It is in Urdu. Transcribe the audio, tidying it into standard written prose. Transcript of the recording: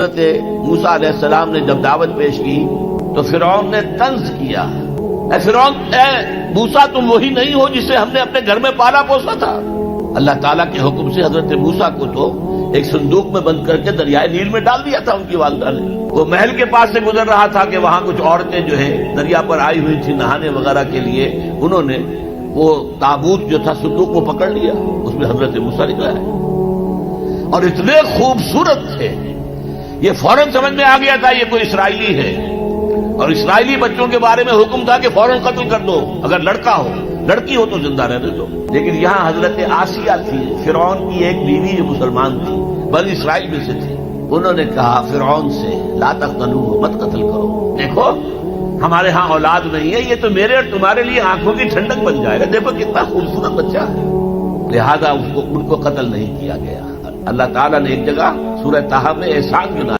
حضرت موسیٰ علیہ السلام نے جب دعوت پیش کی تو فرعون نے طنز کیا، اے فرعون، اے موسیٰ تم وہی نہیں ہو جسے ہم نے اپنے گھر میں پالا پوسا تھا؟ اللہ تعالیٰ کے حکم سے حضرت موسیٰ کو تو ایک صندوق میں بند کر کے دریائے نیل میں ڈال دیا تھا ان کی والدہ نے۔ وہ محل کے پاس سے گزر رہا تھا کہ وہاں کچھ عورتیں جو ہیں دریا پر آئی ہوئی تھی نہانے وغیرہ کے لیے، انہوں نے وہ تابوت جو تھا صندوق کو پکڑ لیا، اس میں حضرت موسیٰ نکلا ہے اور اتنے خوبصورت تھے یہ فوراً سمجھ میں آ گیا تھا یہ کوئی اسرائیلی ہے، اور اسرائیلی بچوں کے بارے میں حکم تھا کہ فوراً قتل کر دو، اگر لڑکا ہو، لڑکی ہو تو زندہ رہنے دو۔ لیکن یہاں حضرت آسیہ تھی، فرعون کی ایک بیوی جو مسلمان تھی، بنی اسرائیل میں سے تھی، انہوں نے کہا فرعون سے لا تقتلوہ، مت قتل کرو، دیکھو ہمارے ہاں اولاد نہیں ہے، یہ تو میرے اور تمہارے لیے آنکھوں کی ٹھنڈک بن جائے گا، دیکھو کتنا خوبصورت بچہ ہے، لہذا ان کو قتل نہیں کیا گیا۔ اللہ تعالیٰ نے ایک جگہ سورہ طٰہٰ میں احسان گنا